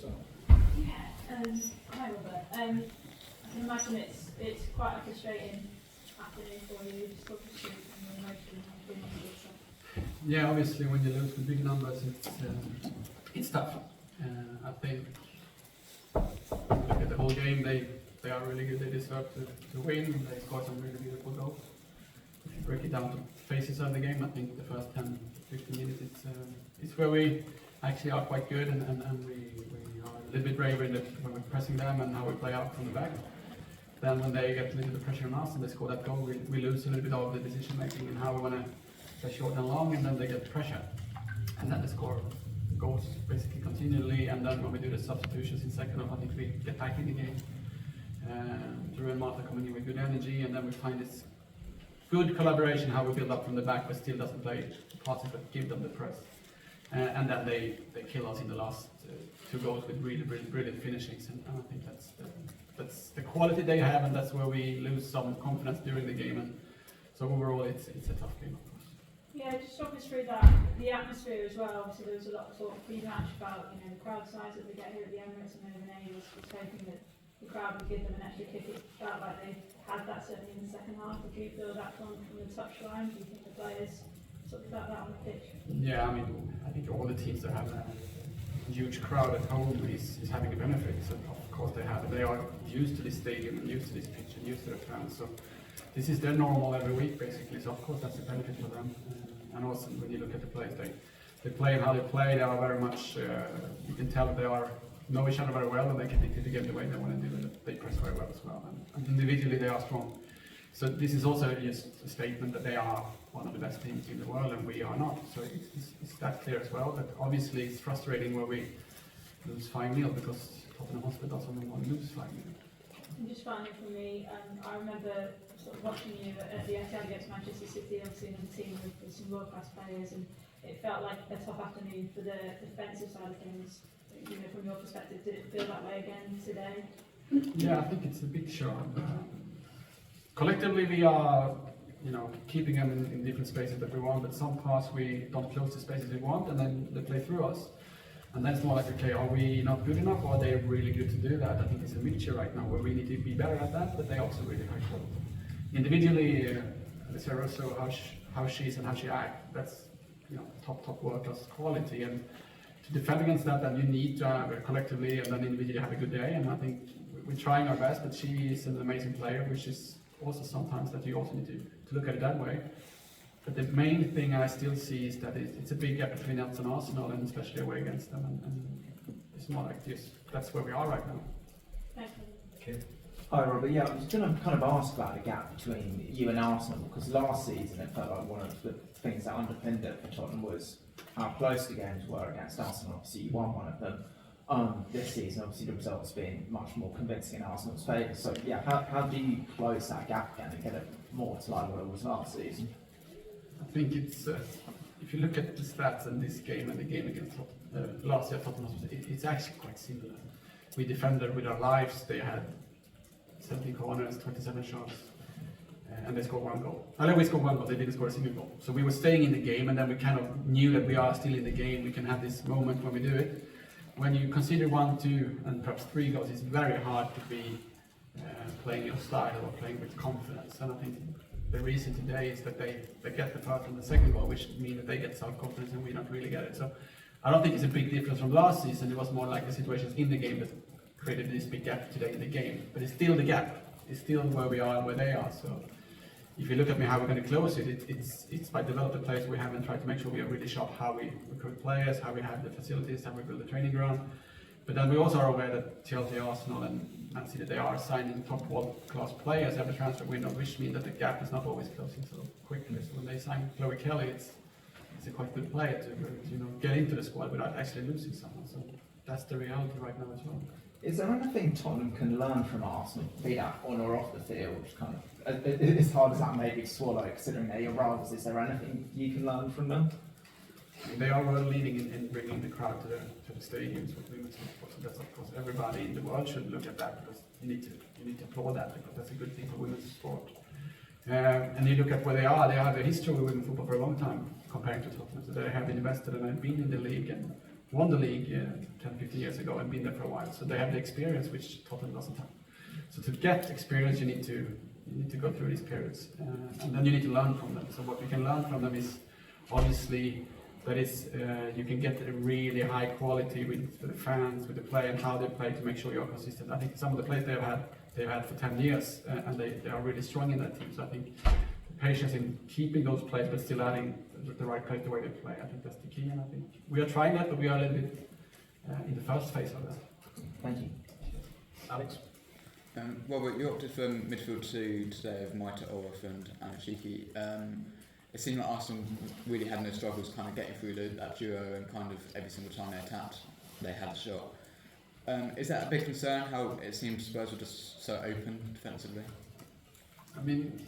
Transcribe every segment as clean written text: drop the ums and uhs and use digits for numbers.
So. Hi Robert. I can imagine it's quite a frustrating afternoon for you. Just talk us through some emotion and feelings of yourself. Yeah, obviously when you lose with big numbers, it's tough. I think look at the whole game. They are really good. They deserve to win. They scored some really beautiful goals. If you break it down to phases of the game, I think the first 10, 15 minutes it's where we actually are quite good and we are a little bit braver when we're pressing them and how we play out from the back. Then when they get a little bit of pressure on us and they score that goal, we lose a little bit of the decision making and how we want to play short and long, and then they get pressure. And then they score goals basically continually, and then when we do the substitutions in second half, I think we get back in the game. Drew and Martha coming in with good energy, and then we find this good collaboration, how we build up from the back, but still doesn't play passes that give them the press. And then they kill us in the last two goals with really brilliant finishings, and I think that's the quality they have, and that's where we lose some confidence during the game. And so overall, it's a tough game, of course. Yeah, just talk us through the atmosphere as well. Obviously, there was a lot of talk pre-match about the crowd size that they get here at the Emirates, and Overnight was hoping that the crowd would give them an extra kick. It felt like they had that certainly in the second half. Did you feel that from the touchline? Do you think the players talked about that on the pitch? Yeah, I mean, I think all the teams that have a huge crowd at home is having a benefit. So of course they have. They are used to this stadium and used to this pitch and used to the fans. So this is their normal every week basically. So of course that's a benefit for them. And also when you look at the players, they play and how they play. They are very much. You can tell that they know each other very well and they can dictate the game the way they want to do it. They press very well as well. And individually they are strong. So this is also just a statement that they are one of the best teams in the world and we are not. So it's that clear as well. But obviously it's frustrating where we lose 5-0 because Tottenham Hospital doesn't want to lose 5-0. And just finally for me, I remember sort of watching you at the Etihad against Manchester City, obviously in a team with some world-class players, and it felt like a tough afternoon for the defensive side of things. From your perspective, did it feel that way again today? Yeah, I think it's a bit sure. Collectively, we are, keeping them in different spaces that we want, but some parts we don't close the spaces we want, and then they play through us. And then it's more like, okay, are we not good enough, or are they really good to do that? I think it's a mixture right now where we need to be better at that, but they also really high quality. Individually, also how she is and how she acts, that's top world-class quality. And to defend against that, then you need to have collectively and then individually have a good day. And I think we're trying our best, but she is an amazing player, which is also sometimes that you also need to look at it that way. But the main thing I still see is that it's a big gap between us and Arsenal, and especially away against them. And it's more like this. That's where we are right now. Thank you. Okay. Hi Robert, yeah, I was going to kind of ask about the gap between you and Arsenal, because last season it felt like one of the things that underpinned it for Tottenham was how close the games were against Arsenal. Obviously you won one of them. This season, obviously the results being much more convincing in Arsenal's favour. So yeah, how do you close that gap again and get it more to like what it was last season? I think it's, if you look at the stats in this game and the game against last year Tottenham, it's actually quite similar. We defended with our lives. They had 17 corners, 27 shots, and they scored one goal. And then we scored one goal, they didn't score a single goal. So we were staying in the game, and then we kind of knew that we are still in the game. We can have this moment when we do it. When you consider 1, 2, and perhaps 3 goals, it's very hard to be playing your style or playing with confidence. And I think the reason today is that they get the first and the second goal, which means that they get self-confidence and we don't really get it. So I don't think it's a big difference from last season. It was more like the situations in the game that created this big gap today in the game. But it's still the gap. It's still where we are and where they are. So if you look at me how we're going to close it, it's by developing the players we have and try to make sure we are really sharp how we recruit players, how we have the facilities, how we build the training ground. But then we also are aware that Chelsea, Arsenal and Man City, they are signing top world-class players every transfer window, which means that the gap is not always closing so quickly. So when they sign Chloe Kelly, it's a quite good player to get into the squad without actually losing someone. So that's the reality right now as well. Is there anything Tottenham can learn from Arsenal, be that on or off the field? Kind of, as hard as that may be to swallow, considering they're your rivals, is there anything you can learn from them? They are world leading in bringing the crowd to the stadiums with women's football. So that's of course everybody in the world should look at that, because you need to applaud that, because that's a good thing for women's sport. And you look at where they have a history with women's football for a long time comparing to Tottenham. So they have invested and have been in the league and won the league 10, 15 years ago and been there for a while. So they have the experience which Tottenham doesn't have. So to get experience, you need to go through these periods, and then you need to learn from them. So what you can learn from them is obviously that is you can get a really high quality with the fans, with the play, and how they play to make sure you're consistent. I think some of the players they've had for 10 years, and they are really strong in that team. So I think the patience in keeping those players but still adding the right players the way they play, I think that's the key. And I think we are trying that, but we are a little bit in the first phase of that. Thank you. Alex? Robert, you opted for midfield two today of Maita Orff and Anashiki. It seemed like Arsenal really had no struggles kind of getting through that duo, and kind of every single time they attacked, they had a shot. Is that a big concern, how it seemed Spurs were just so open defensively? I mean,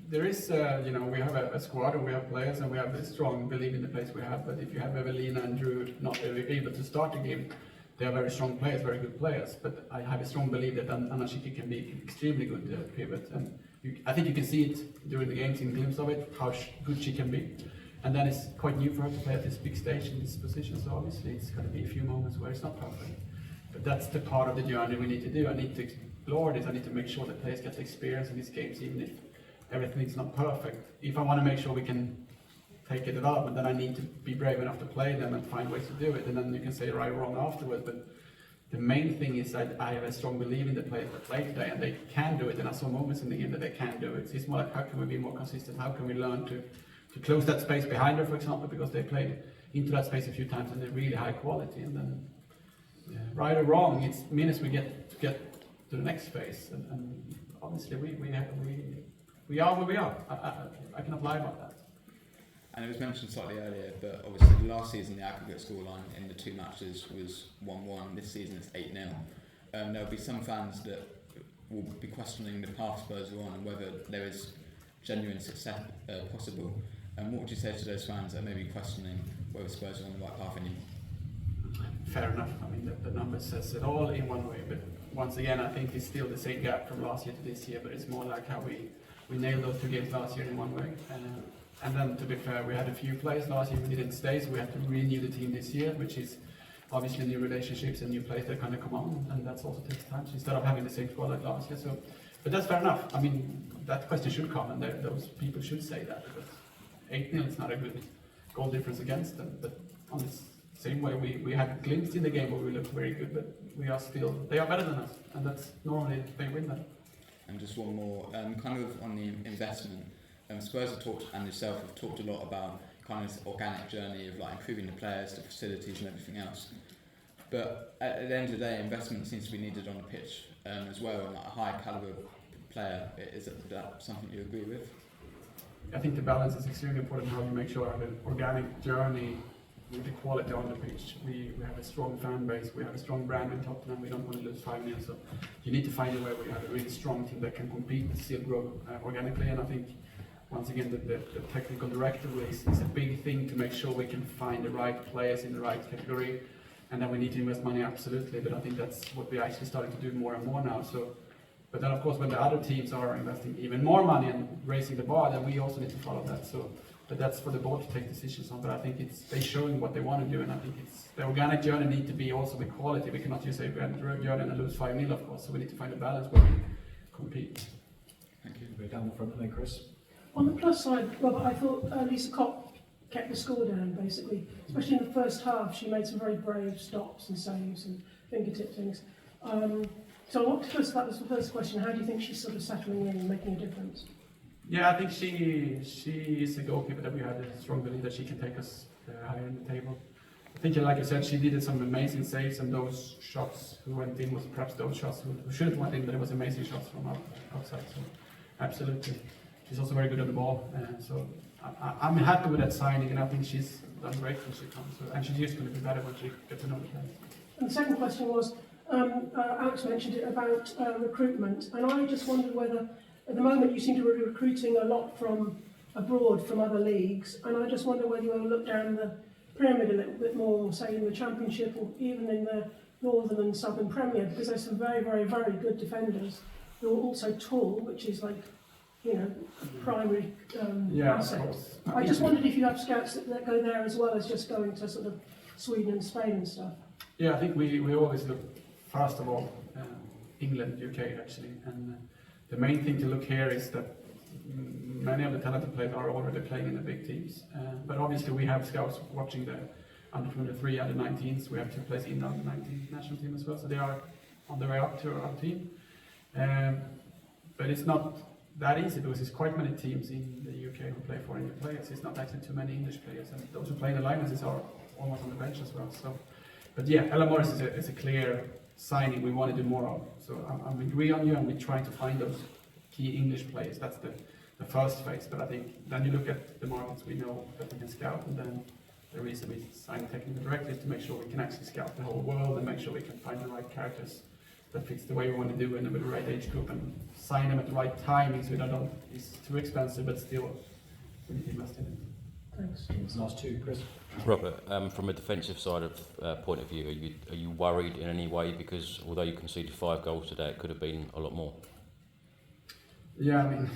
there is, we have a squad and we have players and we have a strong belief in the players we have, but if you have Evelina and Drew not able to start the game, they are very strong players, very good players, but I have a strong belief that Anashiki can be extremely good pivot, and I think you can see it during the games, in a glimpse of it, how good she can be. And then it's quite new for her to play at this big stage in this position, so obviously it's going to be a few moments where it's not perfect. But that's the part of the journey we need to do. I need to explore this, I need to make sure the players get the experience in these games, even if everything is not perfect. If I want to make sure we can take a development, then I need to be brave enough to play them and find ways to do it, and then you can say right or wrong afterwards. But the main thing is I have a strong belief in the players that play today, and they can do it, and I saw moments in the game that they can do it. It's more like, how can we be more consistent, how can we learn to close that space behind her, for example, because they played into that space a few times and they're really high quality, and then right or wrong, it's minutes we get to the next phase, and obviously we are where we are. I cannot lie about that. And it was mentioned slightly earlier, but obviously last season the aggregate scoreline in the two matches was 1-1. This season it's 8-0. There'll be some fans that will be questioning the path Spurs are on and whether there is genuine success possible. And what would you say to those fans that are maybe questioning whether Spurs are on the right path anymore? Fair enough. I mean, the numbers says it all in one way, but once again, I think it's still the same gap from last year to this year, but it's more like how we nailed those two games last year in one way. And then, to be fair, we had a few players last year who didn't stay, so we have to renew the team this year, which is obviously new relationships and new players that kind of come on, and that also takes time. So instead of having the same squad like last year, but that's fair enough. I mean, that question should come, and those people should say that, because 8-0 is not a good goal difference against them. But on the same way, we had a glimpse in the game where we looked very good, but they are better than us, and that's normally they win that. And just one more, kind of on the investment. Spurs have talked, and yourself have talked a lot about kind of this organic journey of like improving the players, the facilities and everything else. But at the end of the day, investment seems to be needed on the pitch as well, and like a high calibre player. Is that something you agree with? I think the balance is extremely important, how you make sure I have an organic journey with the quality on the pitch. We have a strong fan base, we have a strong brand in Tottenham, we don't want to lose 5-0, so you need to find a way where you have a really strong team that can compete and still grow organically, and I think once again, the technical director is a big thing to make sure we can find the right players in the right category, and then we need to invest money, absolutely, but I think that's what we're actually starting to do more and more now. So, but then of course when the other teams are investing even more money and raising the bar, then we also need to follow that. So, but that's for the board to take decisions on, but I think they're showing what they want to do, and I think the organic journey need to be also with quality. We cannot just say we're on the journey and lose 5-0, of course, so we need to find a balance where we compete. Thank you. We're down the front and then Chris. On the plus side, Robert, I thought Lisa Kopp kept the score down, basically. Especially in the first half, she made some very brave stops and saves and fingertip things. So that was the first question. How do you think she's sort of settling in and making a difference? Yeah, I think she is a goalkeeper that we had a strong belief that she can take us higher in the table. I think, like you said, she did some amazing saves, and those shots who went in was perhaps those shots who should have went in, but it was amazing shots from outside. So, absolutely. She's also very good at the ball, so I'm happy with that signing, and I think she's done great when she comes. So, and she's just going to be better when she gets to know the players. And the second question was, Alex mentioned it about recruitment, and I just wondered whether, at the moment, you seem to be recruiting a lot from abroad, from other leagues, and I just wonder whether you want to look down the pyramid a little bit more, say in the Championship or even in the Northern and Southern Premier, because there's some very, very, very good defenders who are also tall, which is like primary Yeah, of asset. course. I just wondered if you have scouts that go there as well as just going to sort of Sweden and Spain and stuff. Yeah, I think we always look, first of all, England, UK actually, and the main thing to look here is that many of the talented players are already playing in the big teams. But obviously we have scouts watching the under 23, under 19s. We have 2 players in the under 19 national team as well, so they are on their way up to our team. But it's not that easy because there's quite many teams in the UK who play foreign players. It's not actually too many English players, and those who play in the alliances are almost on the bench as well. So, but yeah, Ella Morris is a clear signing we want to do more of. So I'm agree on you, and we're trying to find those key English players. That's the first phase. But I think then you look at the markets we know that we can scout, and then the reason we sign technical directors to make sure we can actually scout the whole world and make sure we can find the right characters that fits the way we want to do it and with the right age group and sign them at the right timing so that it's too expensive but still we need to invest in it. Thanks. Last 2, Chris. Robert, from a defensive side of point of view, are you worried in any way? Because although you conceded 5 goals today, it could have been a lot more. Yeah, I mean,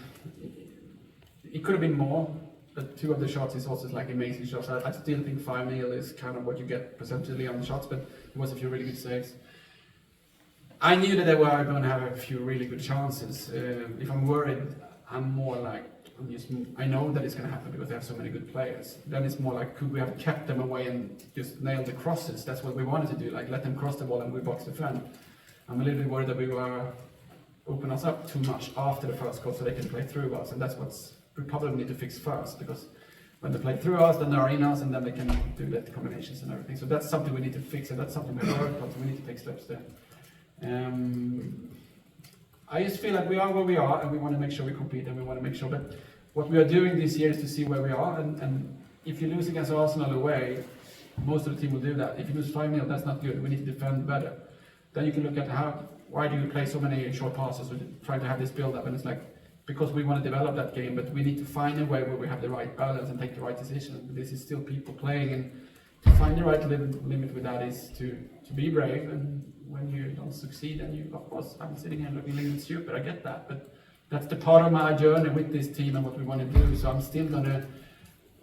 it could have been more, but 2 of the shots is also like amazing shots. I still think 5-0 is kind of what you get percentually on the shots, but there was a few really good saves. I knew that they were going to have a few really good chances. If I'm worried, I'm more like, I know that it's going to happen because they have so many good players. Then it's more like, could we have kept them away and just nailed the crosses? That's what we wanted to do, like let them cross the ball and we box defend. I'm a little bit worried that we were open us up too much after the first goal so they can play through us, and that's what we probably need to fix first, because when they play through us, then they're in us, and then they can do the combinations and everything. So that's something we need to fix, and that's something we work on, so we need to take steps there. I just feel like we are where we are, and we want to make sure we compete, and we want to make sure that what we are doing this year is to see where we are, and if you lose against Arsenal away, most of the team will do that. If you lose 5-0, that's not good. We need to defend better. Then you can look at why do you play so many short passes? We're trying to have this build-up, and it's like, because we want to develop that game, but we need to find a way where we have the right balance and take the right decision. This is still people playing, and to find the right limit with that is to be brave, and when you don't succeed, and you, of course, I'm sitting here looking a little stupid, I get that, but that's the part of my journey with this team and what we want to do, so I'm still going to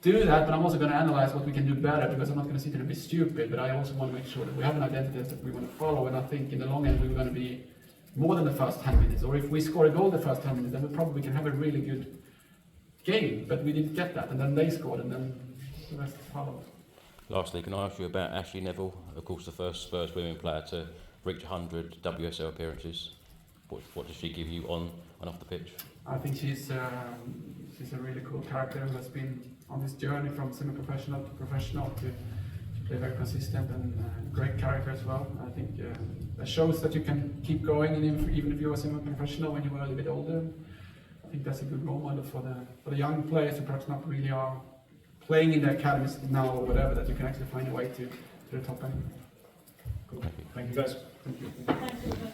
do that, but I'm also going to analyze what we can do better, because I'm not going to sit here and be stupid, but I also want to make sure that we have an identity that we want to follow, and I think in the long end we're going to be more than the first 10 minutes, or if we score a goal the first 10 minutes, then we probably can have a really good game, but we didn't get that, and then they scored, and then the rest followed. Lastly, can I ask you about Ashley Neville, of course the first Spurs women player to reach 100 WSL appearances? What does she give you on and off the pitch? I think she's a really cool character who has been on this journey from semi-professional to professional to play very consistent, and great character as well. I think that shows that you can keep going, and even if you are semi-professional when you were a little bit older. I think that's a good role model for the young players who perhaps not really are playing in the academies now or whatever, that you can actually find a way to the top end. Cool. Thank you guys. Thank you. Thanks, Robert.